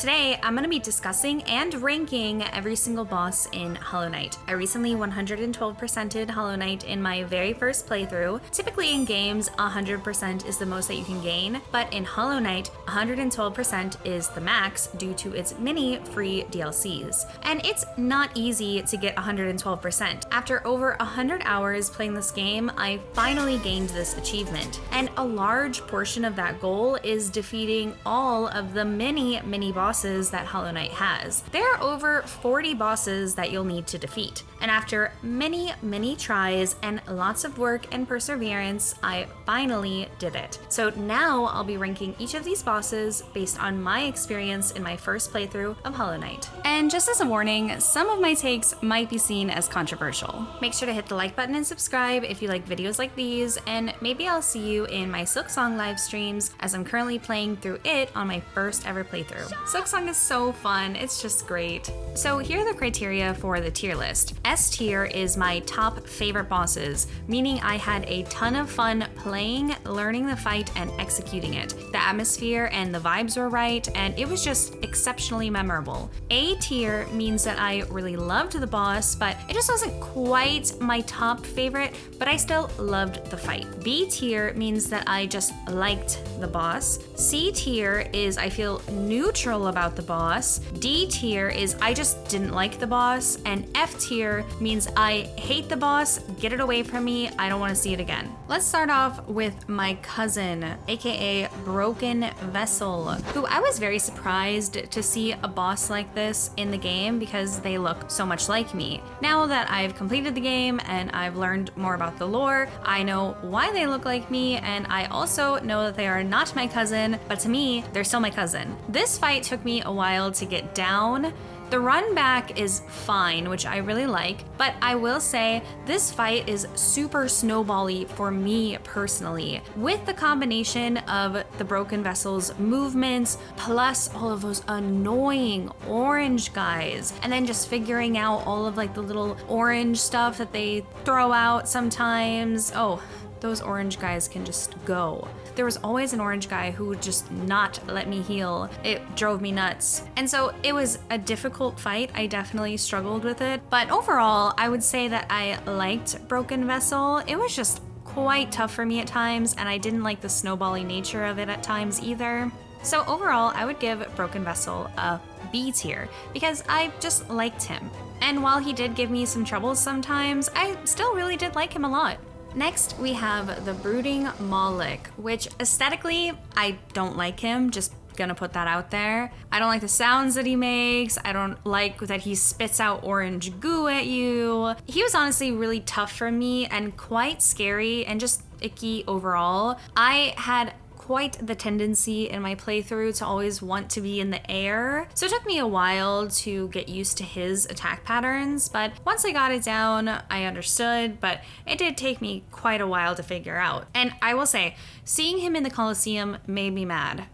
Today, I'm going to be discussing and ranking every single boss in Hollow Knight. I recently 112%ed Hollow Knight in my very first playthrough. Typically in games, 100% is the most that you can gain, but in Hollow Knight, 112% is the max due to its many free DLCs. And it's not easy to get 112%. After over 100 hours playing this game, I finally gained this achievement. And a large portion of that goal is defeating all of the many bosses that Hollow Knight has. There are over 40 bosses that you'll need to defeat. And after many tries and lots of work and perseverance, I finally did it. So now I'll be ranking each of these bosses based on my experience in my first playthrough of Hollow Knight. And just as a warning, some of my takes might be seen as controversial. Make sure to hit the like button and subscribe if you like videos like these, and maybe I'll see you in my Silksong live streams as I'm currently playing through it on my first ever playthrough. Silksong is so fun, it's just great. So here are the criteria for the tier list. S tier is my top favorite bosses, meaning I had a ton of fun playing, learning the fight, and executing it. The atmosphere and the vibes were right, and it was just exceptionally memorable. A tier means that I really loved the boss, but it just wasn't quite my top favorite, but I still loved the fight. B tier means that I just liked the boss. C tier is I feel neutral about the boss. D tier is I just didn't like the boss. And F tier means I hate the boss, get it away from me, I don't want to see it again. Let's start off with my cousin, aka Broken Vessel, who I was very surprised to see a boss like this in the game because they look so much like me. Now that I've completed the game and I've learned more about the lore, I know why they look like me, and I also know that they are not my cousin, but to me, they're still my cousin. This fight took me a while to get down. The run back is fine, which I really like, but I will say this fight is super snowbally for me personally. With the combination of the Broken Vessel's movements, plus all of those annoying orange guys, and then just figuring out all of like the little orange stuff that they throw out sometimes. Oh, those orange guys can just go. There was always an orange guy who would just not let me heal. It drove me nuts. And so it was a difficult fight. I definitely struggled with it. But overall, I would say that I liked Broken Vessel. It was just quite tough for me at times, and I didn't like the snowbally nature of it at times either. So overall, I would give Broken Vessel a B tier because I just liked him. And while he did give me some troubles sometimes, I still really did like him a lot. Next, we have the Brooding Moloch, which aesthetically, I don't like him, just gonna put that out there. I don't like the sounds that he makes. I don't like that he spits out orange goo at you. He was honestly really tough for me and quite scary and just icky overall. I had quite the tendency in my playthrough to always want to be in the air. So it took me a while to get used to his attack patterns, but once I got it down, I understood, but it did take me quite a while to figure out. And I will say, seeing him in the Colosseum made me mad.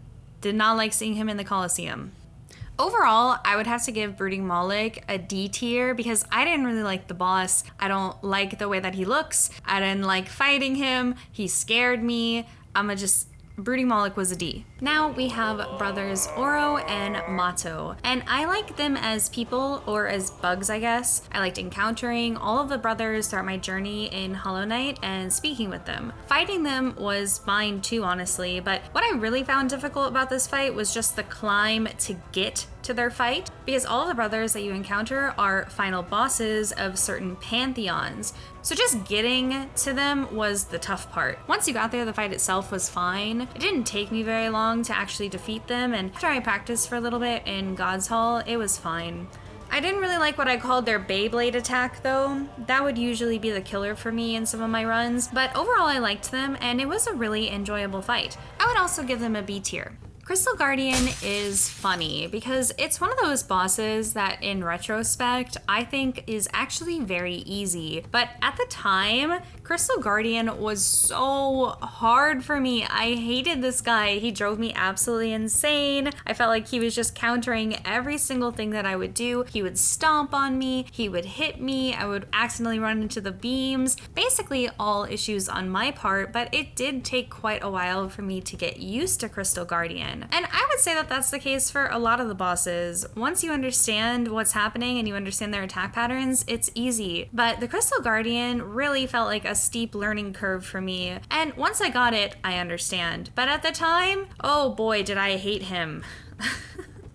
Did not like seeing him in the Colosseum. Overall, I would have to give Brooding Moloch a D tier because I didn't really like the boss. I don't like the way that he looks. I didn't like fighting him. He scared me. Brooding Moloch was a D. Now we have brothers Oro and Mato, and I like them as people, or as bugs I guess. I liked encountering all of the brothers throughout my journey in Hollow Knight and speaking with them. Fighting them was fine too, honestly, but what I really found difficult about this fight was just the climb to get to their fight, because all of the brothers that you encounter are final bosses of certain pantheons. So just getting to them was the tough part. Once you got there, the fight itself was fine. It didn't take me very long to actually defeat them, and after I practiced for a little bit in God's Hall, it was fine. I didn't really like what I called their Beyblade attack though. That would usually be the killer for me in some of my runs, but overall I liked them and it was a really enjoyable fight. I would also give them a B tier. Crystal Guardian is funny because it's one of those bosses that in retrospect I think is actually very easy, but at the time Crystal Guardian was so hard for me. I hated this guy. He drove me absolutely insane. I felt like he was just countering every single thing that I would do. He would stomp on me, he would hit me, I would accidentally run into the beams. Basically all issues on my part, but it did take quite a while for me to get used to Crystal Guardian. And I would say that that's the case for a lot of the bosses. Once you understand what's happening and you understand their attack patterns, it's easy. But the Crystal Guardian really felt like a steep learning curve for me. And once I got it, I understand. But at the time, oh boy, did I hate him.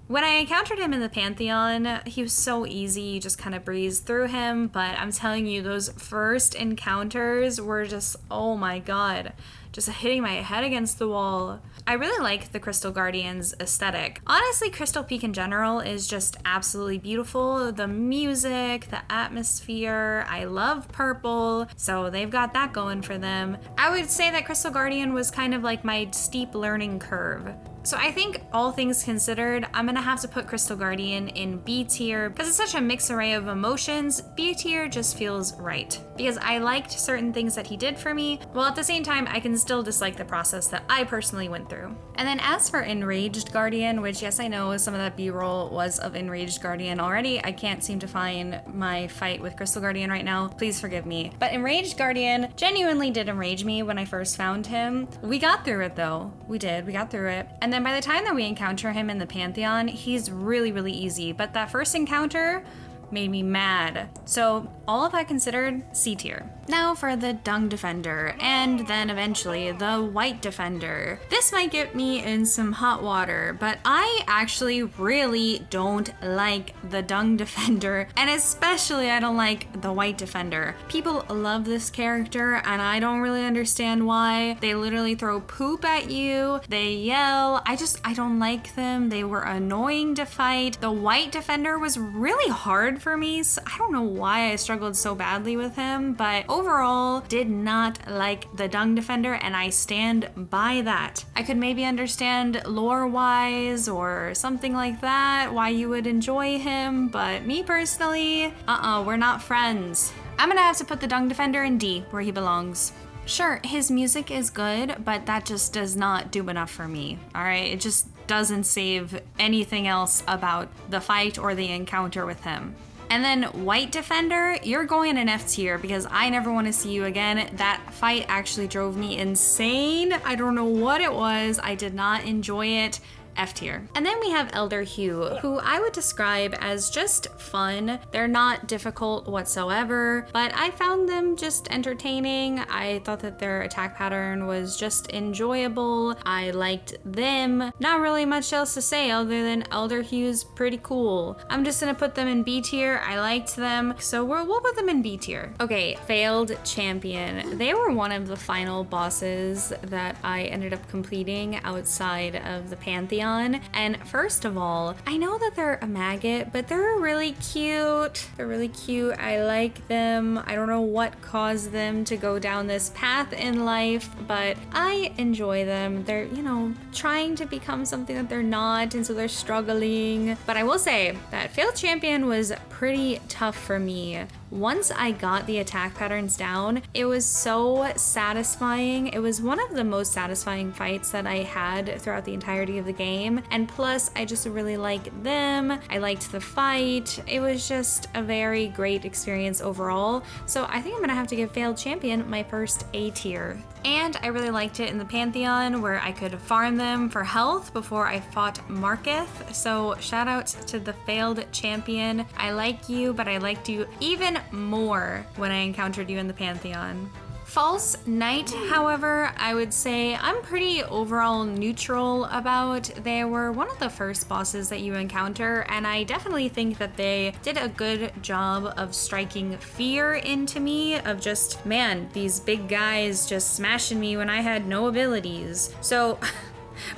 When I encountered him in the Pantheon, he was so easy, you just kind of breezed through him, but I'm telling you, those first encounters were just, oh my god, just hitting my head against the wall. I really like the Crystal Guardian's aesthetic. Honestly, Crystal Peak in general is just absolutely beautiful. The music, the atmosphere, I love purple, so they've got that going for them. I would say that Crystal Guardian was kind of like my steep learning curve. So I think all things considered, I'm gonna have to put Crystal Guardian in B tier because it's such a mixed array of emotions. B tier just feels right because I liked certain things that he did for me, while at the same time I can still dislike the process that I personally went through. And then as for Enraged Guardian, which yes I know some of that B-roll was of Enraged Guardian already, I can't seem to find my fight with Crystal Guardian right now, please forgive me. But Enraged Guardian genuinely did enrage me when I first found him. We got through it though, we got through it. And then by the time that we encounter him in the Pantheon, he's really, really easy. But that first encounter made me mad. So all of that considered, C tier. Now for the Dung Defender, and then eventually the White Defender. This might get me in some hot water, but I actually really don't like the Dung Defender, and especially I don't like the White Defender. People love this character, and I don't really understand why. They literally throw poop at you, they yell. I don't like them. They were annoying to fight. The White Defender was really hard for me, so I don't know why I struggled so badly with him, but overall did not like the Dung Defender, and I stand by that. I could maybe understand lore-wise or something like that, why you would enjoy him, but me personally, we're not friends. I'm gonna have to put the Dung Defender in D, where he belongs. Sure, his music is good, but that just does not do enough for me, alright? It just doesn't save anything else about the fight or the encounter with him. And then White Defender, you're going in F tier because I never want to see you again. That fight actually drove me insane. I don't know what it was. I did not enjoy it. F tier. And then we have Elder Hugh, who I would describe as just fun. They're not difficult whatsoever, but I found them just entertaining. I thought that their attack pattern was just enjoyable. I liked them. Not really much else to say other than Elder Hugh's pretty cool. I'm just gonna put them in B tier. I liked them, so we'll put them in B tier. Okay, Failed Champion. They were one of the final bosses that I ended up completing outside of the Pantheon. And first of all, I know that they're a maggot, but they're really cute. They're really cute. I like them. I don't know what caused them to go down this path in life, but I enjoy them. They're, you know, trying to become something that they're not, and so they're struggling. But I will say that Failed Champion was pretty tough for me. Once I got the attack patterns down, it was so satisfying. It was one of the most satisfying fights that I had throughout the entirety of the game. And plus, I just really liked them. I liked the fight. It was just a very great experience overall. So I think I'm gonna have to give Failed Champion my first A tier. And I really liked it in the Pantheon where I could farm them for health before I fought Marketh. So shout out to the Failed Champion. I like you, but I liked you even more when I encountered you in the Pantheon. False Knight, however, I would say I'm pretty overall neutral about. They were one of the first bosses that you encounter, and I definitely think that they did a good job of striking fear into me of just, man, these big guys just smashing me when I had no abilities. So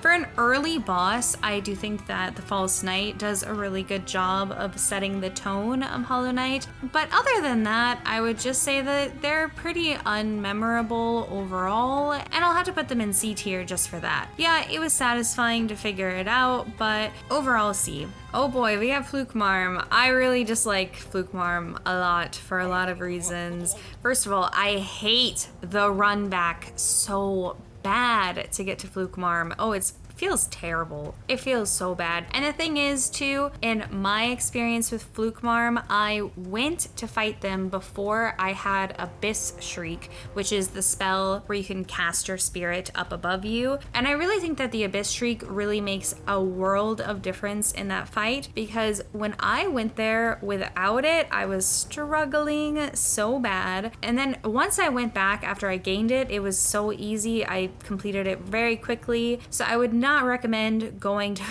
For an early boss, I do think that the False Knight does a really good job of setting the tone of Hollow Knight. But other than that, I would just say that they're pretty unmemorable overall, and I'll have to put them in C tier just for that. Yeah, it was satisfying to figure it out, but overall C. Oh boy, we have Fluke Marm. I really dislike Fluke Marm a lot for a lot of reasons. First of all, I hate the run back so bad to get to Fluke Marm. Oh, it feels terrible. It feels so bad. And the thing is too, in my experience with Fluke Marm, I went to fight them before I had Abyss Shriek, which is the spell where you can cast your spirit up above you. And I really think that the Abyss Shriek really makes a world of difference in that fight, because when I went there without it, I was struggling so bad. And then once I went back after I gained it, it was so easy. I completed it very quickly. So I would not recommend going to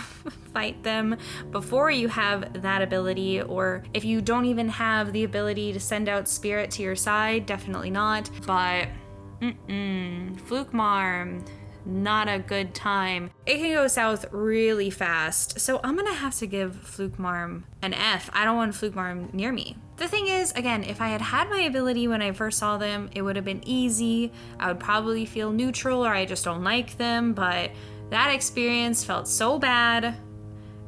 fight them before you have that ability, or if you don't even have the ability to send out spirit to your side, definitely not. But Fluke Marm, not a good time. It can go south really fast, so I'm gonna have to give Fluke Marm an F. I don't want Fluke Marm near me. The thing is, again, if I had had my ability when I first saw them, it would have been easy. I would probably feel neutral, or I just don't like them, but that experience felt so bad,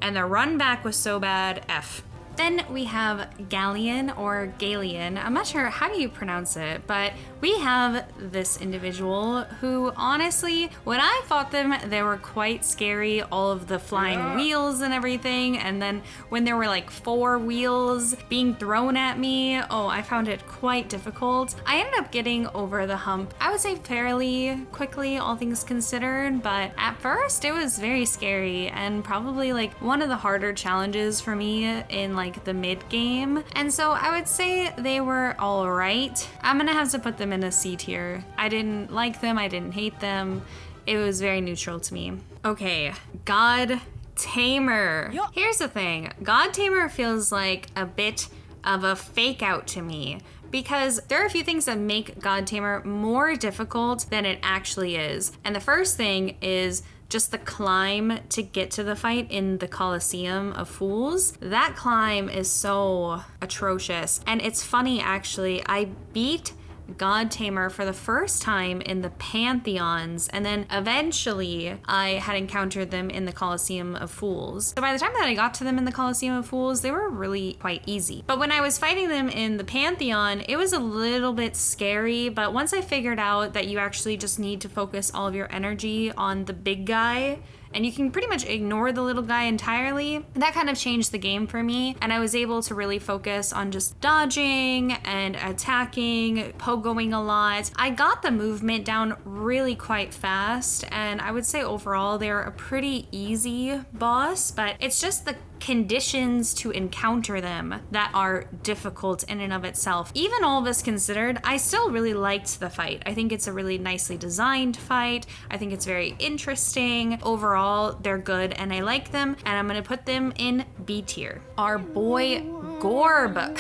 and the run back was so bad. F. Then we have Galleon or Galeon. I'm not sure how do you pronounce it, but we have this individual who, honestly, when I fought them, they were quite scary. All of the flying wheels and everything. And then when there were like 4 wheels being thrown at me, oh, I found it quite difficult. I ended up getting over the hump, I would say fairly quickly, all things considered, but at first it was very scary and probably like one of the harder challenges for me in like the mid game. And so I would say they were all right. I'm gonna have to put them in a C tier. I didn't like them, I didn't hate them. It was very neutral to me. Okay, God Tamer. Here's the thing, God Tamer feels like a bit of a fake out to me, because there are a few things that make God Tamer more difficult than it actually is. And the first thing is just the climb to get to the fight in the Coliseum of Fools. That climb is so atrocious. And it's funny, actually, I beat God Tamer for the first time in the Pantheons, and then eventually I had encountered them in the Coliseum of Fools. So by the time that I got to them in the Coliseum of Fools, they were really quite easy. But when I was fighting them in the Pantheon, it was a little bit scary, but once I figured out that you actually just need to focus all of your energy on the big guy, and you can pretty much ignore the little guy entirely, that kind of changed the game for me, and I was able to really focus on just dodging and attacking, pogoing a lot. I got the movement down really quite fast, and I would say overall they're a pretty easy boss, but it's just the conditions to encounter them that are difficult in and of itself. Even all of this considered, I still really liked the fight. I think it's a really nicely designed fight. I think it's very interesting. Overall, they're good and I like them, and I'm gonna put them in B tier. Our boy Gorb.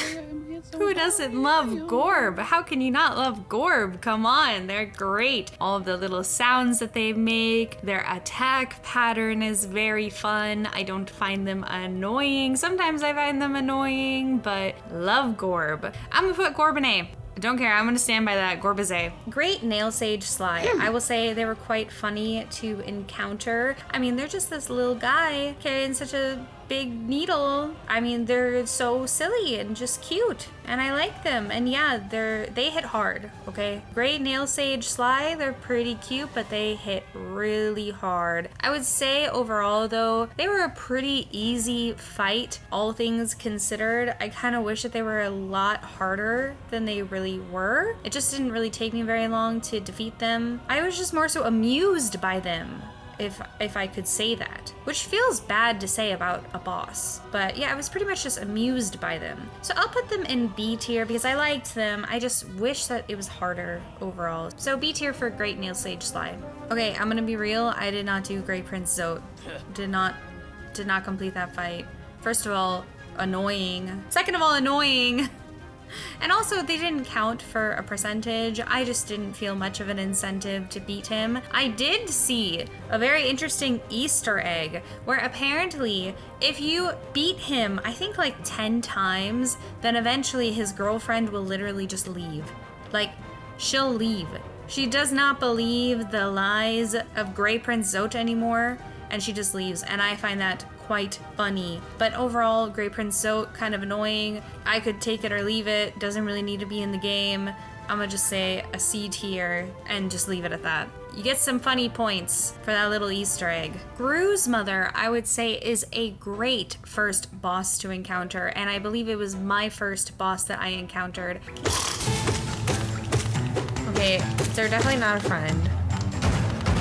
Who doesn't love Gorb? How can you not love Gorb? Come on, they're great. All of the little sounds that they make, their attack pattern is very fun. I don't find them annoying. Sometimes I find them annoying, but love Gorb. I'm gonna put Gorb in A. Don't care, I'm gonna stand by that. Gorb is A. Great Nail Sage Sly. I will say they were quite funny to encounter. I mean, they're just this little guy carrying such a big needle. I mean, they're so silly and just cute, and I like them. And yeah, they hit hard, okay? Great Nail Sage Sly, they're pretty cute, but they hit really hard. I would say overall though, they were a pretty easy fight, all things considered. I kind of wish that they were a lot harder than they really were. It just didn't really take me very long to defeat them. I was just more so amused by them, if I could say that, which feels bad to say about a boss. But yeah, I was pretty much just amused by them. So I'll put them in B tier because I liked them. I just wish that it was harder overall. So B tier for Great Nail Sage Sly. Okay, I'm gonna be real. I did not do Great Prince Zote. Did not complete that fight. First of all, annoying. Second of all, annoying. And also, they didn't count for a percentage. I just didn't feel much of an incentive to beat him. I did see a very interesting Easter egg where apparently if you beat him, I think like 10 times, then eventually his girlfriend will literally just leave. Like, she'll leave. She does not believe the lies of Grey Prince Zota anymore, and she just leaves. And I find that quite funny. But overall, Grey Prince Zote, kind of annoying. I could take it or leave it. Doesn't really need to be in the game. I'm gonna just say a C tier and just leave it at that. You get some funny points for that little Easter egg. Gru's mother, I would say, is a great first boss to encounter, and I believe it was my first boss that I encountered. Okay, they're definitely not a friend.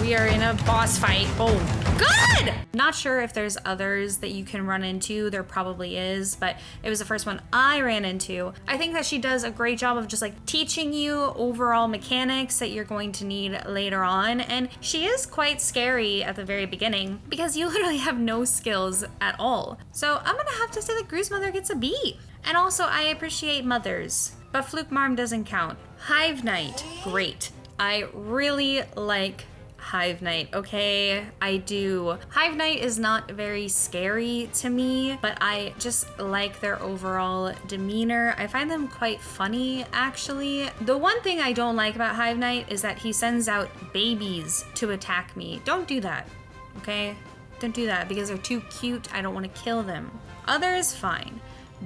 We are in a boss fight. Oh, good! Not sure if there's others that you can run into. There probably is, but it was the first one I ran into. I think that she does a great job of just like teaching you overall mechanics that you're going to need later on. And she is quite scary at the very beginning because you literally have no skills at all. So I'm gonna have to say that Gru's mother gets a B. And also, I appreciate mothers, but Fluke Marm doesn't count. Hive Knight, great. I really like Hive Knight, okay? I do. Hive Knight is not very scary to me, but I just like their overall demeanor. I find them quite funny, actually. The one thing I don't like about Hive Knight is that he sends out babies to attack me. Don't do that, okay? Don't do that because they're too cute. I don't want to kill them. Others, fine.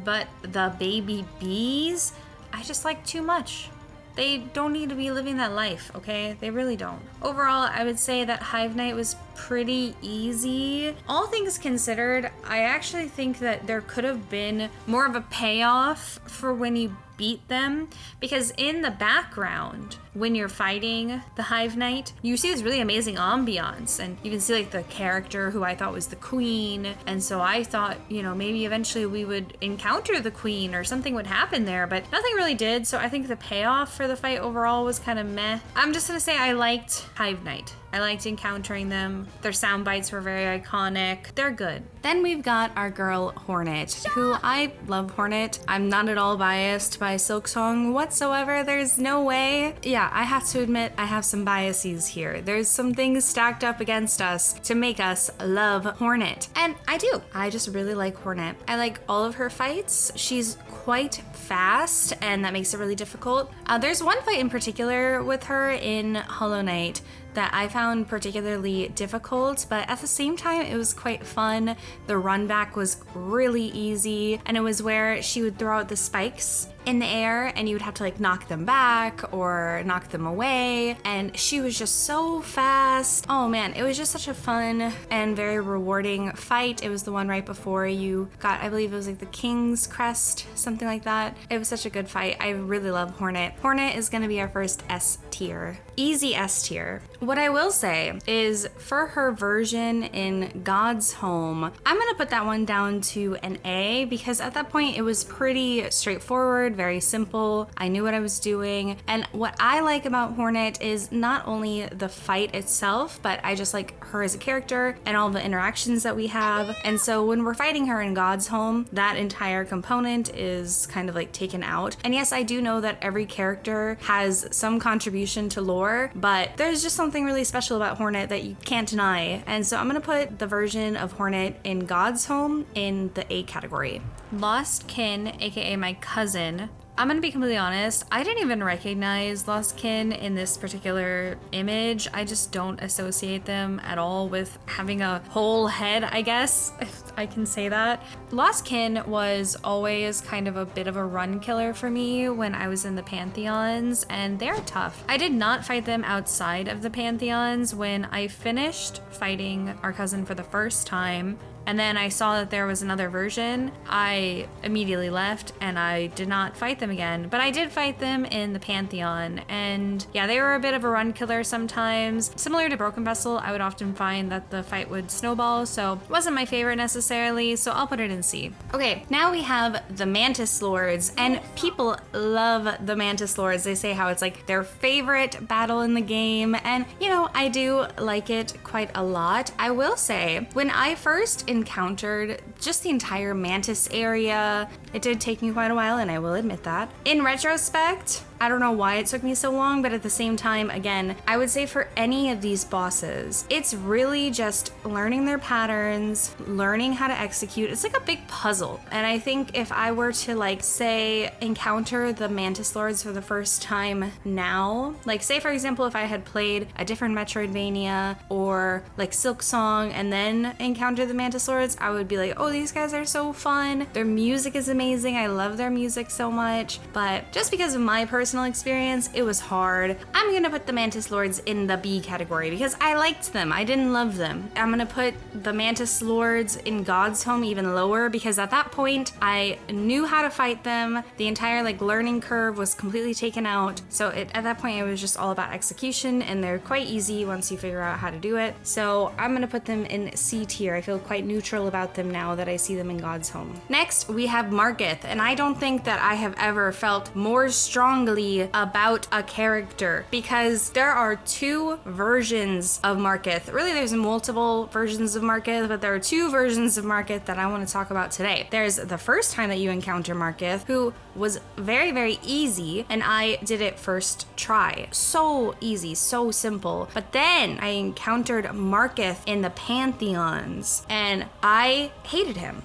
But the baby bees, I just like too much. They don't need to be living that life, okay? They really don't. Overall, I would say that Hive Knight was pretty easy. All things considered, I actually think that there could have been more of a payoff for when you beat them, because in the background when you're fighting the Hive Knight, you see this really amazing ambiance, and you can see like the character who I thought was the queen, and so I thought, you know, maybe eventually we would encounter the queen or something would happen there, but nothing really did. So I think the payoff for the fight overall was kind of meh. I'm just gonna say I liked Hive Knight. I liked encountering them. Their sound bites were very iconic. They're good. Then we've got our girl Hornet, who I love Hornet. I'm not at all biased by Silksong whatsoever. There's no way. Yeah, I have to admit I have some biases here. There's some things stacked up against us to make us love Hornet. And I do. I just really like Hornet. I like all of her fights. She's quite fast, and that makes it really difficult. There's one fight in particular with her in Hollow Knight that I found particularly difficult, but at the same time, it was quite fun. The run back was really easy, and it was where she would throw out the spikes in the air and you would have to like knock them back or knock them away, and she was just so fast. Oh man, it was just such a fun and very rewarding fight. It was the one right before you got, I believe it was like the King's Crest, something like that. It was such a good fight. I really love Hornet. Hornet is gonna be our first S tier. Easy S tier. What I will say is for her version in God's Home, I'm gonna put that one down to an A because at that point it was pretty straightforward, very simple. I knew what I was doing. And what I like about Hornet is not only the fight itself, but I just like her as a character and all the interactions that we have. And so when we're fighting her in God's Home, that entire component is kind of like taken out. And yes, I do know that every character has some contribution to lore, but there's just something really special about Hornet that you can't deny. And so I'm gonna put the version of Hornet in God's Home in the A category. Lost Kin, aka my cousin. I'm gonna be completely honest, I didn't even recognize Lost Kin in this particular image. I just don't associate them at all with having a whole head, I guess, if I can say that. Lost Kin was always kind of a bit of a run killer for me when I was in the Pantheons, and they're tough. I did not fight them outside of the Pantheons. When I finished fighting our cousin for the first time, and then I saw that there was another version, I immediately left and I did not fight them again. But I did fight them in the Pantheon, and yeah, they were a bit of a run killer sometimes. Similar to Broken Vessel, I would often find that the fight would snowball, so it wasn't my favorite necessarily, so I'll put it in C. Okay, now we have the Mantis Lords, and people love the Mantis Lords. They say how it's like their favorite battle in the game, and you know, I do like it quite a lot. I will say, when I first encountered just the entire Mantis area. It did take me quite a while, and I will admit that. In retrospect, I don't know why it took me so long, but at the same time, again, I would say for any of these bosses, it's really just learning their patterns, learning how to execute. It's like a big puzzle. And I think if I were to, like, say, encounter the Mantis Lords for the first time now, like, say, for example, if I had played a different Metroidvania or like Silk Song and then encounter the Mantis Lords, I would be like, oh, these guys are so fun. Their music is amazing. I love their music so much. But just because of my personal experience, it was hard. I'm gonna put the Mantis Lords in the B category because I liked them. I didn't love them. I'm gonna put the Mantis Lords in God's Home even lower because at that point, I knew how to fight them. The entire like learning curve was completely taken out. So at that point, it was just all about execution, and they're quite easy once you figure out how to do it. So I'm gonna put them in C tier. I feel quite neutral about them now that I see them in God's Home. Next, we have Margith, and I don't think that I have ever felt more strongly about a character because there are two versions of Margith. Really, there's multiple versions of Margith, but there are two versions of Margith that I want to talk about today. There's the first time that you encounter Margith, who was very, very easy, and I did it first try. So easy, so simple. But then I encountered Margith in the Pantheons, and I hated him.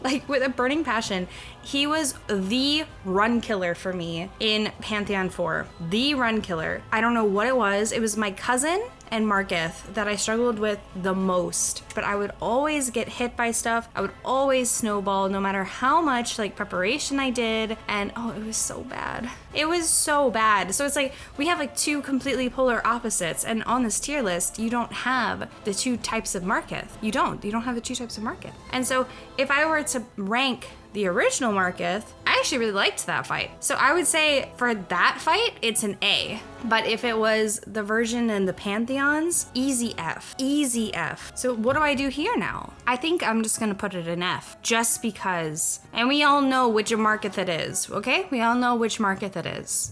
Like, with a burning passion. He was the run killer for me in Pantheon 4. The run killer. I don't know what it was. It was my cousin and Margith that I struggled with the most. But I would always get hit by stuff. I would always snowball no matter how much like preparation I did. And oh, it was so bad. It was so bad. So it's like we have like two completely polar opposites. And on this tier list, you don't have the two types of Margith. You don't have the two types of Margith. And so if I were to rank the original Margith, I actually really liked that fight. So I would say for that fight, it's an A. But if it was the version in the Pantheons, easy F. Easy F. So what do I do here now? I think I'm just gonna put it in F, just because. And we all know which Margith it is, okay? We all know which Margith it is.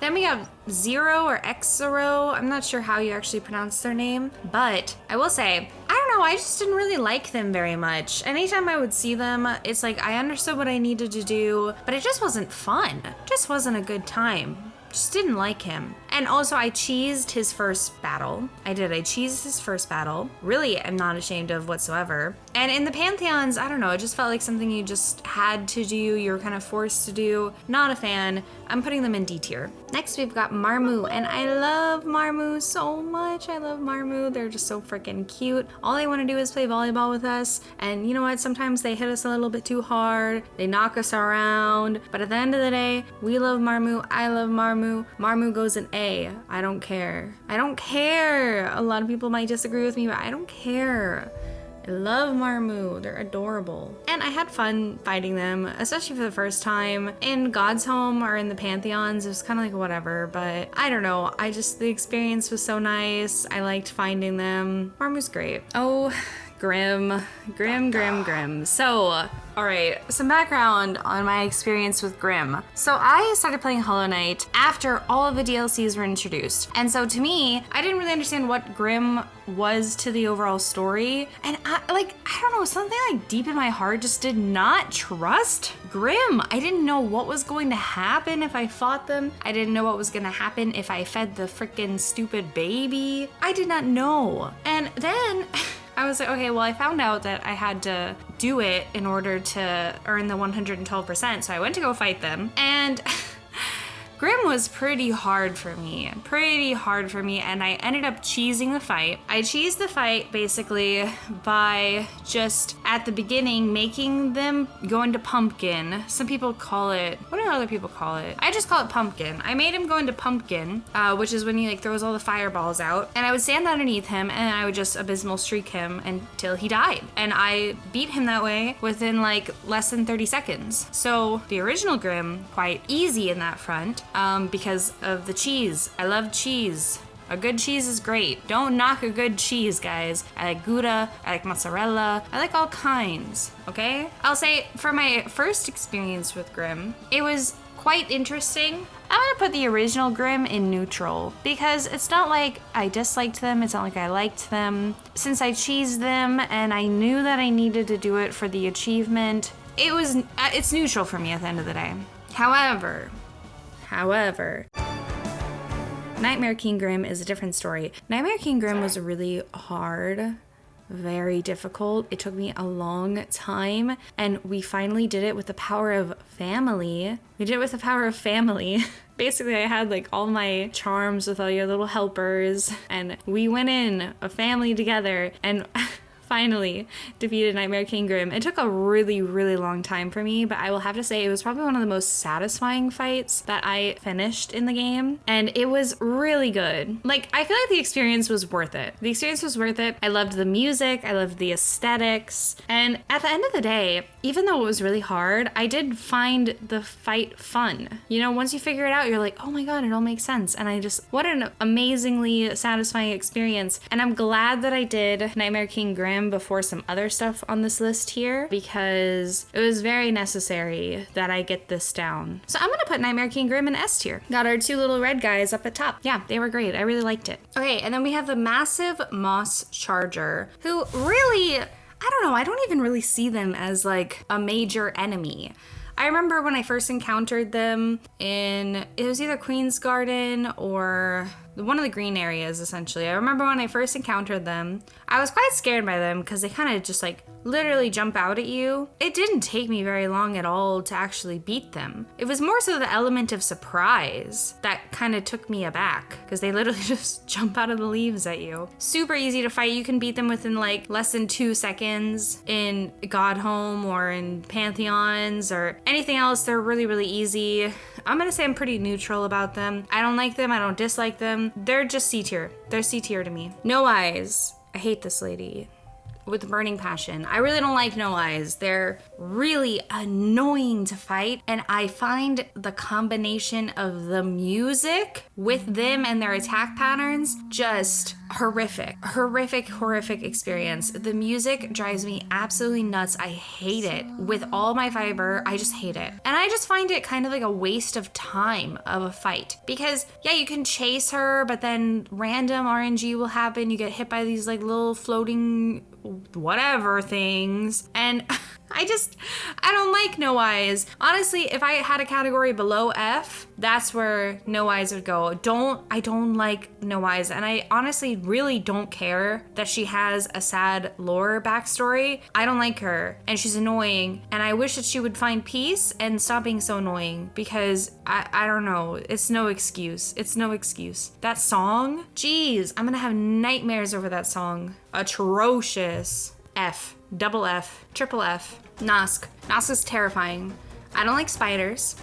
Then we have Zero or Xero. I'm not sure how you actually pronounce their name, but I will say, I don't know, I just didn't really like them very much. Anytime I would see them, it's like I understood what I needed to do, but it just wasn't fun. It just wasn't a good time. Just didn't like him. And also I cheesed his first battle. I cheesed his first battle. Really, I'm not ashamed of whatsoever. And in the Pantheons, I don't know, it just felt like something you just had to do. You were kind of forced to do. Not a fan. I'm putting them in D tier. Next, we've got Marmu, and I love Marmu so much. I love Marmu. They're just so freaking cute. All they want to do is play volleyball with us. And you know what? Sometimes they hit us a little bit too hard. They knock us around. But at the end of the day, we love Marmu. I love Marmu. Marmu goes in A. I don't care. I don't care. A lot of people might disagree with me, but I don't care. I love Marmu. They're adorable. And I had fun fighting them, especially for the first time. In God's Home or in the Pantheons, it was kind of like whatever, but I don't know. The experience was so nice. I liked finding them. Marmu's great. Oh, Grim. So, alright, some background on my experience with Grim. So I started playing Hollow Knight after all of the DLCs were introduced. And so to me, I didn't really understand what Grim was to the overall story. And I don't know, something like deep in my heart just did not trust Grim. I didn't know what was going to happen if I fought them. I didn't know what was going to happen if I fed the freaking stupid baby. I did not know. And then I was like, okay, well, I found out that I had to do it in order to earn the 112%, so I went to go fight them, and Grim was pretty hard for me, and I ended up cheesing the fight. I cheesed the fight basically by just at the beginning making them go into pumpkin. Some people call it, what do other people call it? I just call it pumpkin. I made him go into pumpkin, which is when he like throws all the fireballs out, and I would stand underneath him and I would just abysmal streak him until he died. And I beat him that way within like less than 30 seconds. So the original Grim, quite easy in that front. Because of the cheese. I love cheese. A good cheese is great. Don't knock a good cheese, guys. I like Gouda, I like mozzarella, I like all kinds, okay? I'll say for my first experience with Grim, it was quite interesting. I'm gonna put the original Grimm in neutral because it's not like I disliked them. It's not like I liked them. Since I cheesed them and I knew that I needed to do it for the achievement, it's neutral for me at the end of the day. However, Nightmare King Grimm is a different story. Nightmare King Grimm was really hard, very difficult. It took me a long time, and we finally did it with the power of family. Basically, I had like all my charms with all your little helpers, and we went in a family together and finally defeated Nightmare King Grimm. It took a really, really long time for me, but I will have to say it was probably one of the most satisfying fights that I finished in the game, and it was really good. Like, I feel like the experience was worth it. I loved the music, I loved the aesthetics, and at the end of the day, even though it was really hard, I did find the fight fun. You know, once you figure it out, you're like, oh my god, it all makes sense. And what an amazingly satisfying experience. And I'm glad that I did Nightmare King Grimm before some other stuff on this list here, because it was very necessary that I get this down. So I'm gonna put Nightmare King Grimm in S tier. Got our two little red guys up at top. Yeah, they were great. I really liked it. Okay, and then we have the massive moss charger, who really, I don't know, I don't even really see them as like a major enemy. I remember when I first encountered them it was either Queen's Garden or one of the green areas, essentially. I remember when I first encountered them, I was quite scared by them because they kind of just like literally jump out at you. It didn't take me very long at all to actually beat them. It was more so the element of surprise that kind of took me aback because they literally just jump out of the leaves at you. Super easy to fight. You can beat them within like less than 2 seconds in God Home or in Pantheons or anything else. They're really, really easy. I'm gonna say I'm pretty neutral about them. I don't like them, I don't dislike them. They're just C tier. They're C tier to me. No Eyes. I hate this lady with burning passion. I really don't like No Eyes. They're really annoying to fight, and I find the combination of the music with them and their attack patterns just horrific experience. The music drives me absolutely nuts. I hate it with all my fiber. I just hate it, and I just find it kind of like a waste of time of a fight, because yeah, you can chase her, but then random RNG will happen. You get hit by these like little floating whatever things, and I don't like No Eyes. Honestly, if I had a category below F, that's where No Eyes would go. I don't like No Eyes, and I honestly really don't care that she has a sad lore backstory. I don't like her, and she's annoying, and I wish that she would find peace and stop being so annoying, because I don't know, it's no excuse. That song, geez, I'm gonna have nightmares over that song. Atrocious. F. Double F. Triple F. Nosk. Nosk is terrifying. I don't like spiders.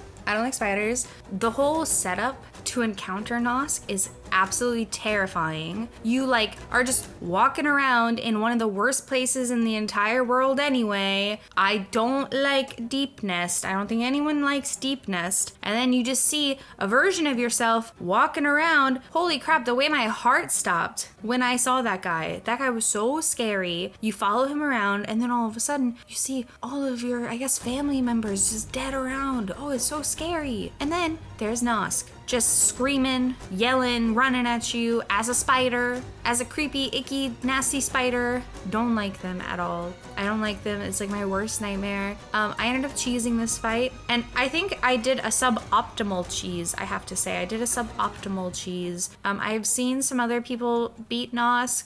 The whole setup to encounter Nosk is absolutely terrifying. You like are just walking around in one of the worst places in the entire world anyway. I don't like Deep Nest. I don't think anyone likes Deep Nest. And then you just see a version of yourself walking around. Holy crap, the way my heart stopped when I saw that guy. That guy was so scary. You follow him around, and then all of a sudden you see all of your, I guess, family members just dead around. Oh, it's so scary. And then there's Nosk, just screaming, yelling, running at you as a spider, as a creepy, icky, nasty spider. Don't like them at all. I don't like them. It's like my worst nightmare. I ended up cheesing this fight, and I think I did a suboptimal cheese, I have to say. I did a suboptimal cheese. I've seen some other people beat Nosk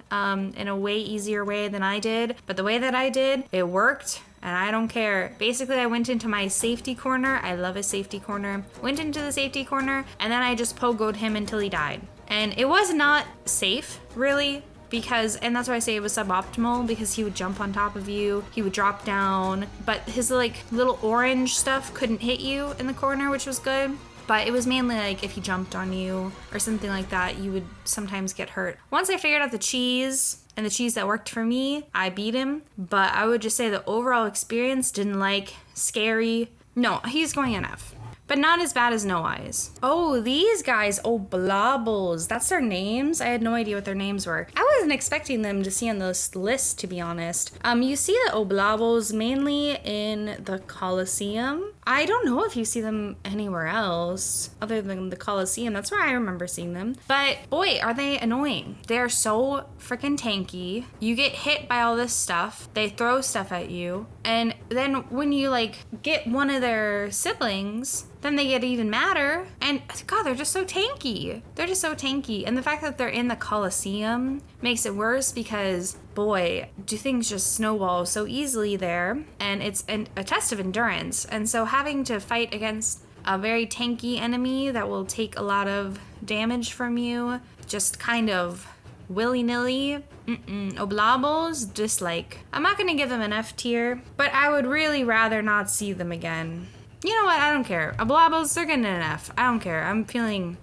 in a way easier way than I did, but the way that I did, it worked. And I don't care. Basically, I went into my safety corner. I love a safety corner. Went into the safety corner, and then I just pogoed him until he died. And it was not safe, really, because, and that's why I say it was suboptimal, because he would jump on top of you, he would drop down, but his like little orange stuff couldn't hit you in the corner, which was good. But it was mainly like if he jumped on you or something like that, you would sometimes get hurt. Once I figured out the cheese, and the cheese that worked for me, I beat him. But I would just say the overall experience didn't like scary. No, he's going in F. but not as bad as No Eyes. Oh, these guys, Oblobbles. That's their names? I had no idea what their names were. I wasn't expecting them to see on this list, to be honest. You see the Oblobbles mainly in the Colosseum. I don't know if you see them anywhere else other than the Colosseum. That's where I remember seeing them. But boy, are they annoying. They're so freaking tanky. You get hit by all this stuff. They throw stuff at you. And then when you like get one of their siblings, then they get even madder. And God, they're just so tanky. They're just so tanky. And the fact that they're in the Colosseum makes it worse because, boy, do things just snowball so easily there. And it's a test of endurance. And so having to fight against a very tanky enemy that will take a lot of damage from you, just kind of willy-nilly. Oblobbles, dislike. I'm not gonna give them an F tier, but I would really rather not see them again. You know what? I don't care. Oblobbles, they're getting an F. I don't care. I'm feeling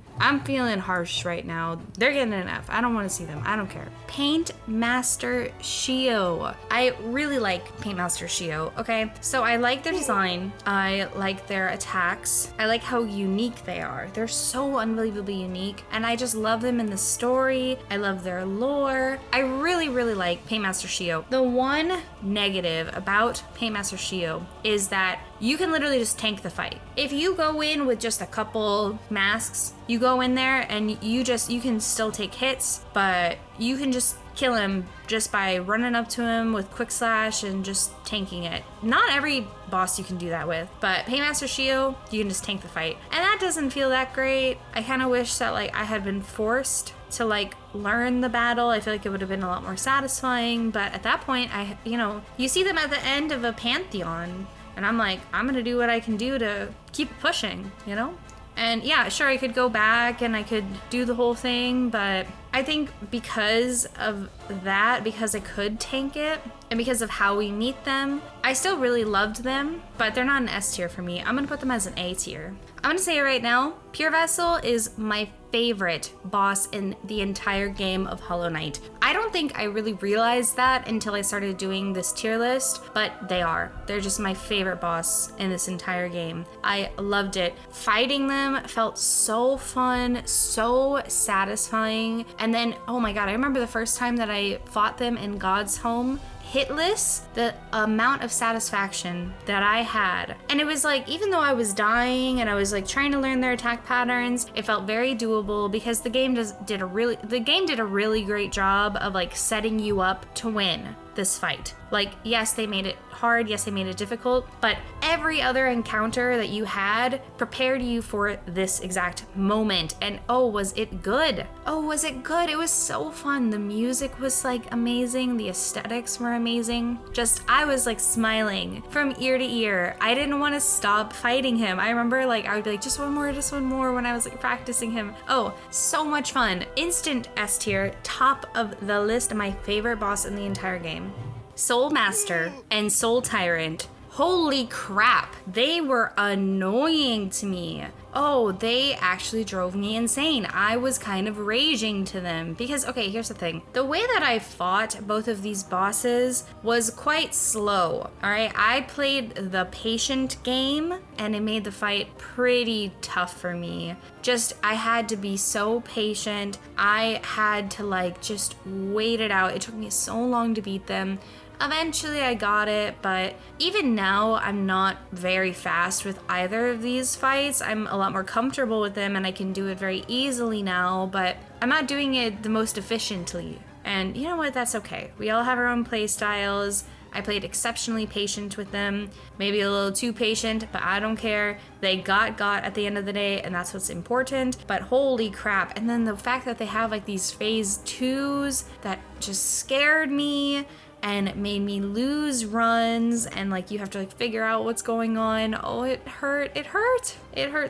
harsh right now. They're getting an F. I don't want to see them. I don't care. Paint Master Shio. I really like Paint Master Shio, okay? So I like their design. I like their attacks. I like how unique they are. They're so unbelievably unique, and I just love them in the story. I love their lore. I really, really like Paint Master Shio. The one negative about Paint Master Shio is that you can literally just tank the fight. If you go in with just a couple masks, you go in there and you can still take hits, but you can just kill him just by running up to him with quick slash and just tanking it. Not every boss you can do that with, but Paymaster Shio, you can just tank the fight. And that doesn't feel that great. I kind of wish that like I had been forced to like learn the battle. I feel like it would have been a lot more satisfying, but at that point, you see them at the end of a pantheon, and I'm like, I'm gonna do what I can do to keep pushing, you know? And yeah, sure, I could go back and I could do the whole thing, but I think because of that, because I could tank it, and because of how we meet them, I still really loved them, but they're not an S tier for me. I'm gonna put them as an A tier. I'm gonna say it right now, Pure Vessel is my favorite boss in the entire game of Hollow Knight. I don't think I really realized that until I started doing this tier list, but they are. They're just my favorite boss in this entire game. I loved it. Fighting them felt so fun, so satisfying. And then, oh my God, I remember the first time that I fought them in God's Home, hitless, the amount of satisfaction that I had. And it was like, even though I was dying and I was like trying to learn their attack patterns, it felt very doable because the game did a really great job of like setting you up to win this fight. Like, yes, they made it hard, yes, they made it difficult, but every other encounter that you had prepared you for this exact moment. And oh, was it good? Oh, was it good? It was so fun. The music was like amazing. The aesthetics were amazing. Just, I was like smiling from ear to ear. I didn't want to stop fighting him. I remember like, I would be like, just one more when I was like practicing him. Oh, so much fun. Instant S tier, top of the list of my favorite boss in the entire game. Soul Master and Soul Tyrant. Holy crap, they were annoying to me. Oh, they actually drove me insane. I was kind of raging to them because, okay, here's the thing. The way that I fought both of these bosses was quite slow, all right? I played the patient game and it made the fight pretty tough for me. Just, I had to be so patient. I had to like just wait it out. It took me so long to beat them. Eventually I got it, but even now I'm not very fast with either of these fights. I'm a lot more comfortable with them and I can do it very easily now, but I'm not doing it the most efficiently. And you know what, that's okay. We all have our own play styles. I played exceptionally patient with them, maybe a little too patient, but I don't care. They got at the end of the day, and that's what's important. But holy crap. And then the fact that they have like these phase 2s that just scared me and made me lose runs, and like you have to like figure out what's going on. Oh, it hurt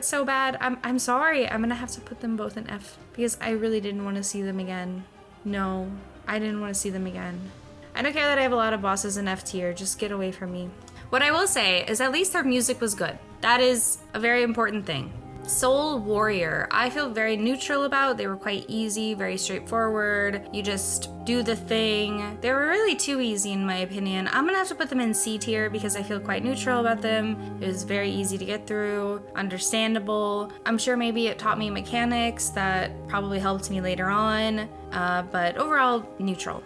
so bad. I'm sorry. I'm gonna have to put them both in F because I really didn't want to see them again. No, I didn't want to see them again. I don't care that I have a lot of bosses in F tier, just get away from me. What I will say is at least their music was good. That is a very important thing. Soul Warrior, I feel very neutral about. They were quite easy, very straightforward. You just do the thing. They were really too easy in my opinion. I'm gonna have to put them in C tier because I feel quite neutral about them. It was very easy to get through, understandable. I'm sure maybe it taught me mechanics that probably helped me later on, but overall, neutral.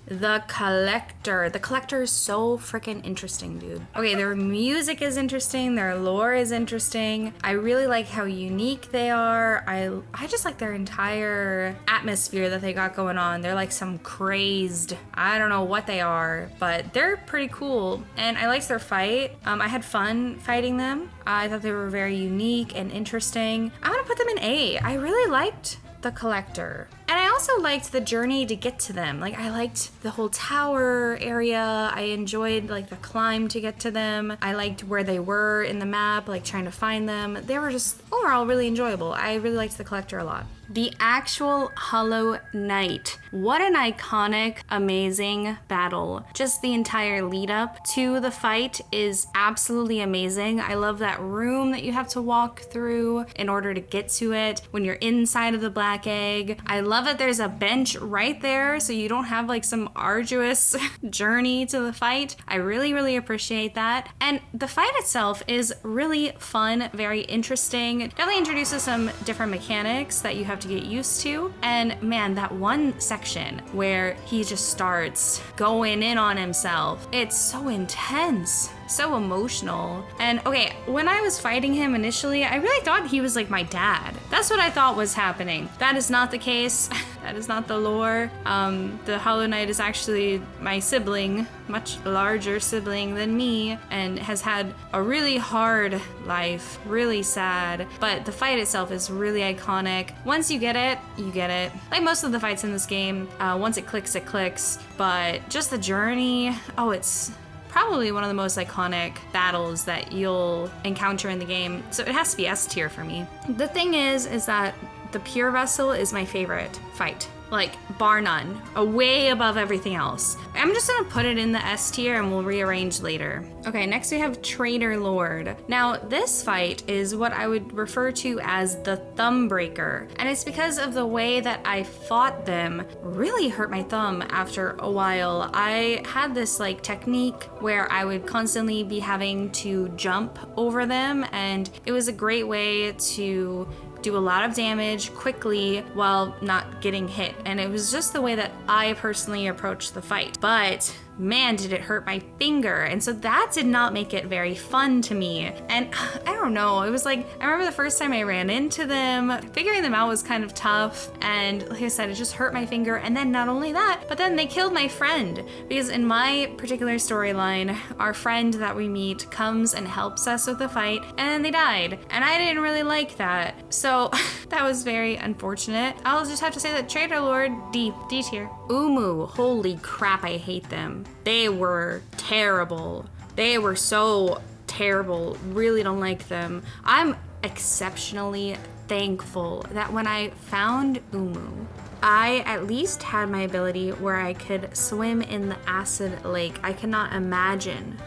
The Collector. The Collector is so freaking interesting, dude. Okay, their music is interesting, their lore is interesting. I really like how unique they are. I just like their entire atmosphere that they got going on. They're like some crazed, I don't know what they are, but they're pretty cool. And I liked their fight. I had fun fighting them. I thought they were very unique and interesting. I'm gonna put them in A. I really liked the Collector. And I also liked the journey to get to them. Like, I liked the whole tower area. I enjoyed like the climb to get to them. I liked where they were in the map, like trying to find them. They were just overall really enjoyable. I really liked the Collector a lot. The actual Hollow Knight. What an iconic, amazing battle. Just the entire lead up to the fight is absolutely amazing. I love that room that you have to walk through in order to get to it when you're inside of the black egg. I love that there's a bench right there so you don't have like some arduous journey to the fight. I really, really appreciate that. And the fight itself is really fun, very interesting. It definitely introduces some different mechanics that you have to get used to. And man, that one section where he just starts going in on himself, it's so intense, so emotional. And okay, when I was fighting him initially, I really thought he was like my dad. That's what I thought was happening. That is not the case. That is not the lore. The Hollow Knight is actually my sibling, much larger sibling than me, and has had a really hard life, really sad. But the fight itself is really iconic. Once you get it, you get it. Like most of the fights in this game, once it clicks, it clicks. But just the journey, oh, it's probably one of the most iconic battles that you'll encounter in the game. So it has to be S tier for me. The thing is that the Pure Vessel is my favorite fight. Like, bar none, way above everything else. I'm just gonna put it in the S tier and we'll rearrange later. Okay, next we have Traitor Lord. Now, this fight is what I would refer to as the thumb breaker. And it's because of the way that I fought them really hurt my thumb after a while. I had this like technique where I would constantly be having to jump over them, and it was a great way to do a lot of damage quickly while not getting hit. And it was just the way that I personally approached the fight. But man, did it hurt my finger. And so that did not make it very fun to me. And I don't know, it was like, I remember the first time I ran into them, figuring them out was kind of tough. And like I said, it just hurt my finger. And then not only that, but then they killed my friend. Because in my particular storyline, our friend that we meet comes and helps us with the fight, and then they died. And I didn't really like that. So that was very unfortunate. I'll just have to say that Traitor Lord, D tier. Umu, holy crap, I hate them. They were terrible. They were so terrible. Really don't like them. I'm exceptionally thankful that when I found Umu, I at least had my ability where I could swim in the acid lake. I could not imagine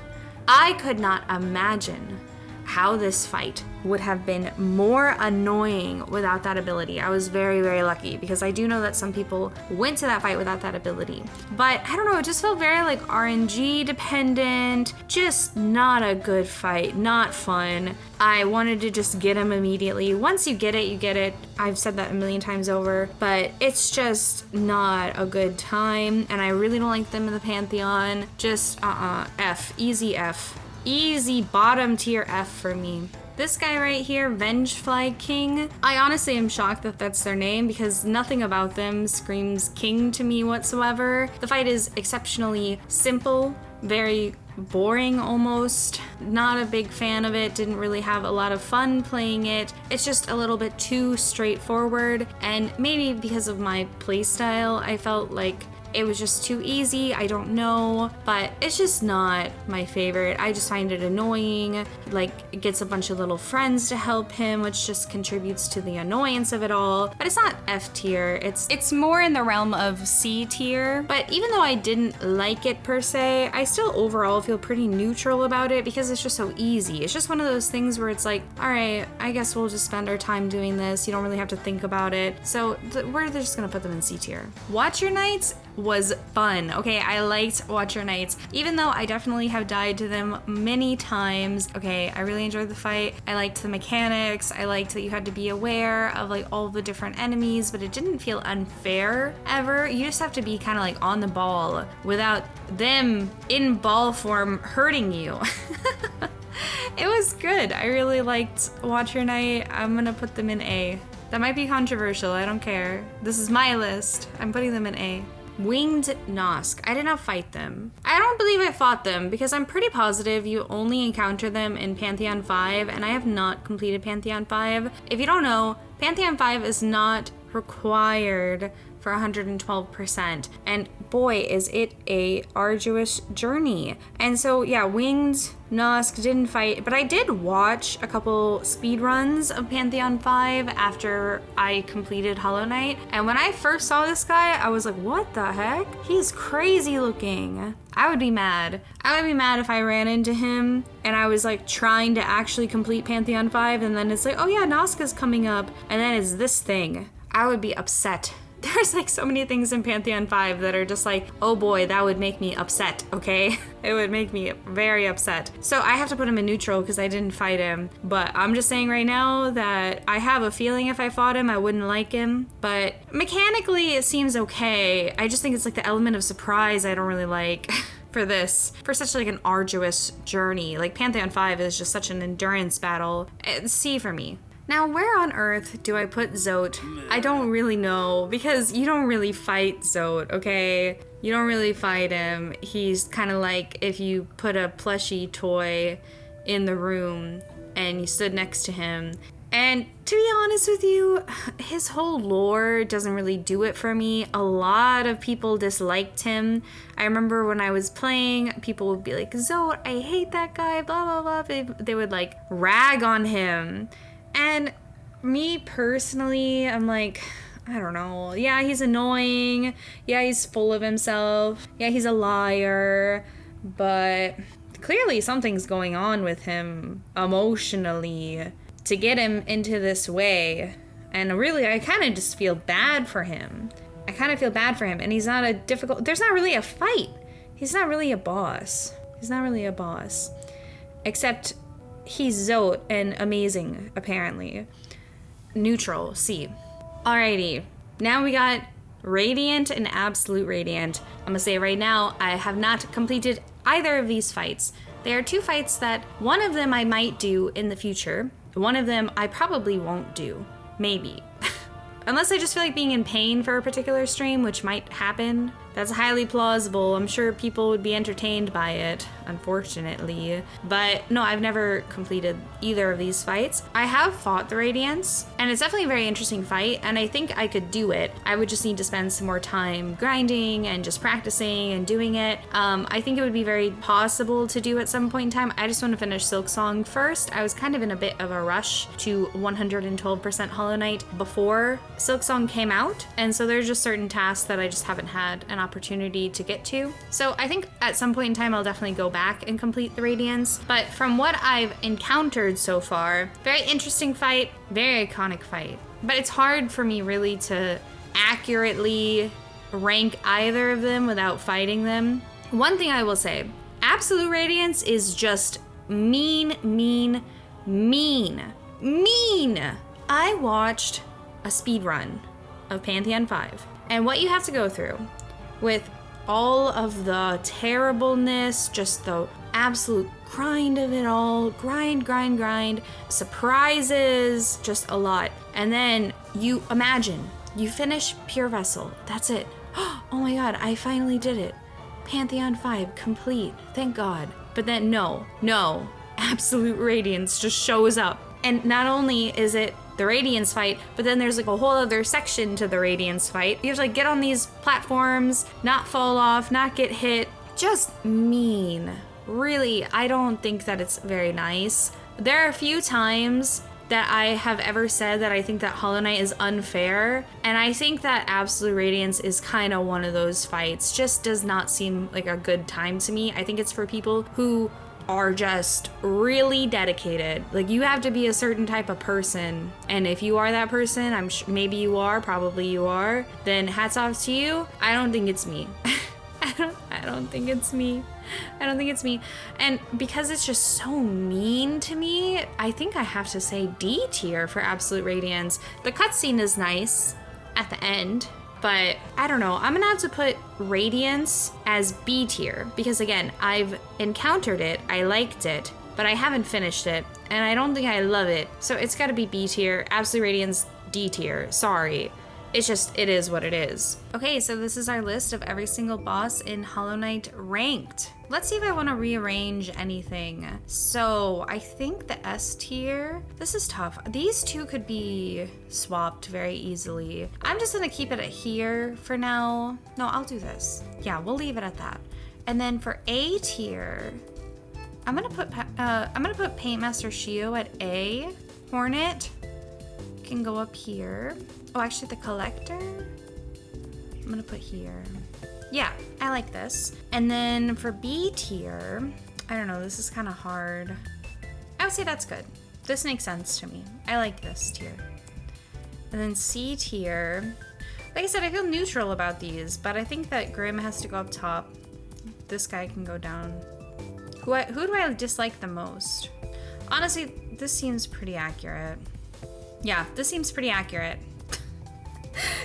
how this fight would have been more annoying without that ability. I was very, very lucky because I do know that some people went to that fight without that ability. But I don't know, it just felt very like RNG dependent, just not a good fight, not fun. I wanted to just get him immediately. Once you get it, you get it. I've said that a million times over, but it's just not a good time. And I really don't like them in the Pantheon. Just F, easy F. Easy bottom tier F for me. This guy right here, Vengefly King, I honestly am shocked that that's their name because nothing about them screams king to me whatsoever. The fight is exceptionally simple, very boring almost. Not a big fan of it, didn't really have a lot of fun playing it. It's just a little bit too straightforward, and maybe because of my playstyle, I felt like it was just too easy. I don't know, but it's just not my favorite. I just find it annoying. Like, it gets a bunch of little friends to help him, which just contributes to the annoyance of it all. But it's not F tier. It's more in the realm of C tier. But even though I didn't like it per se, I still overall feel pretty neutral about it because it's just so easy. It's just one of those things where it's like, all right, I guess we'll just spend our time doing this. You don't really have to think about it. So we're just gonna put them in C tier. Watcher Knights was fun. Okay, I liked Watcher Knights, even though I definitely have died to them many times. Okay, I really enjoyed the fight. I liked the mechanics. I liked that you had to be aware of like all the different enemies, but it didn't feel unfair ever. You just have to be kind of like on the ball without them in ball form hurting you. It was good. I really liked Watcher Knight. I'm gonna put them in A. That might be controversial, I don't care. This is my list. I'm putting them in A. Winged Nosk. I did not fight them. I don't believe I fought them because I'm pretty positive you only encounter them in Pantheon 5 and I have not completed Pantheon 5. If you don't know, Pantheon 5 is not required for 112%, and boy is it a arduous journey. And so yeah, Winged Nosk didn't fight, but I did watch a couple speed runs of Pantheon 5 after I completed Hollow Knight, and when I first saw this guy I was like, what the heck? He's crazy looking. I would be mad. I would be mad if I ran into him and I was like trying to actually complete Pantheon 5 and then it's like, oh yeah, Nosk is coming up, and then it's this thing. I would be upset. There's like so many things in Pantheon 5 that are just like, oh boy, that would make me upset, okay? It would make me very upset. So I have to put him in neutral because I didn't fight him. But I'm just saying right now that I have a feeling if I fought him, I wouldn't like him. But mechanically, it seems okay. I just think it's like the element of surprise I don't really like. For such like an arduous journey. Like Pantheon 5 is just such an endurance battle. It's C for me. Now, where on earth do I put Zote? I don't really know, because you don't really fight Zote, okay? You don't really fight him. He's kind of like if you put a plushie toy in the room and you stood next to him. And to be honest with you, his whole lore doesn't really do it for me. A lot of people disliked him. I remember when I was playing, people would be like, Zote, I hate that guy, blah, blah, blah. They would like rag on him. And me personally, I'm like, I don't know. Yeah, he's annoying. Yeah, he's full of himself. Yeah, he's a liar. But clearly something's going on with him emotionally to get him into this way. And really, I kind of just feel bad for him. And he's not a difficult... There's not really a fight. He's not really a boss. Except... he's Zote and amazing, apparently. Neutral, C. Alrighty, now we got Radiant and Absolute Radiant. I'm gonna say right now, I have not completed either of these fights. They are two fights that one of them I might do in the future. One of them I probably won't do. Maybe. Unless I just feel like being in pain for a particular stream, which might happen. That's highly plausible. I'm sure people would be entertained by it, unfortunately. But no, I've never completed either of these fights. I have fought the Radiance, and it's definitely a very interesting fight, and I think I could do it. I would just need to spend some more time grinding and just practicing and doing it. I think it would be very possible to do at some point in time. I just want to finish Silksong first. I was kind of in a bit of a rush to 112% Hollow Knight before Silksong came out, and so there's just certain tasks that I just haven't had an opportunity to get to. So I think at some point in time I'll definitely go back and complete the Radiance. But from what I've encountered so far, very interesting fight, very iconic fight. But it's hard for me really to accurately rank either of them without fighting them. One thing I will say, Absolute Radiance is just mean. I watched a speed run of Pantheon 5, and what you have to go through with all of the terribleness, just the absolute grind of it all, grind, surprises, just a lot. And then you imagine, you finish Pure Vessel, that's it. Oh my god, I finally did it. Pantheon 5 complete, thank god. But then no, Absolute Radiance just shows up. And not only is it the Radiance fight, but then there's like a whole other section to the Radiance fight. You have to like get on these platforms, not fall off, not get hit. Just mean. Really, I don't think that it's very nice. There are a few times that I have ever said that I think that Hollow Knight is unfair, and I think that Absolute Radiance is kind of one of those fights. Just does not seem like a good time to me. I think it's for people who are just really dedicated. Like, you have to be a certain type of person, and if you are that person, I'm sure maybe you are, probably you are, then hats off to you. I don't think it's me. I don't think it's me. I don't think it's me. And because it's just so mean to me, I think I have to say D tier for Absolute Radiance. The cutscene is nice at the end, but I don't know. I'm gonna have to put Radiance as B tier because, again, I've encountered it, I liked it, but I haven't finished it, and I don't think I love it. So it's gotta be B tier. Absolute Radiance, D tier. Sorry. It's just, it is what it is. Okay, so this is our list of every single boss in Hollow Knight ranked. Let's see if I want to rearrange anything. So I think the S tier, this is tough. These two could be swapped very easily. I'm just gonna keep it at here for now. No, I'll do this. Yeah, we'll leave it at that. And then for A tier, I'm gonna put Paintmaster Shio at A. Hornet can go up here. Oh, actually the Collector, I'm gonna put here. Yeah, I like this. And then for B tier, I don't know, this is kind of hard. I would say that's good. This makes sense to me. I like this tier. And then C tier, like I said, I feel neutral about these, but I think that Grim has to go up top. This guy can go down. Who do I dislike the most? Honestly, this seems pretty accurate. Yeah, this seems pretty accurate.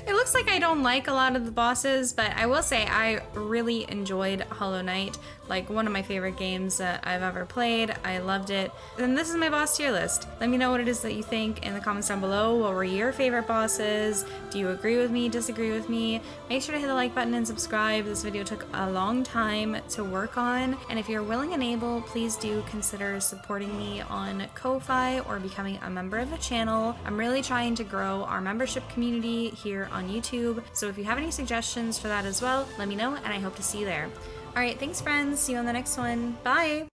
It looks like I don't like a lot of the bosses, but I will say I really enjoyed Hollow Knight. Like, one of my favorite games that I've ever played. I loved it. And this is my boss tier list. Let me know what it is that you think in the comments down below. What were your favorite bosses? Do you agree with me, disagree with me? Make sure to hit the like button and subscribe. This video took a long time to work on. And if you're willing and able, please do consider supporting me on Ko-Fi or becoming a member of the channel. I'm really trying to grow our membership community here on YouTube. So if you have any suggestions for that as well, let me know, and I hope to see you there. All right, thanks friends. See you on the next one. Bye.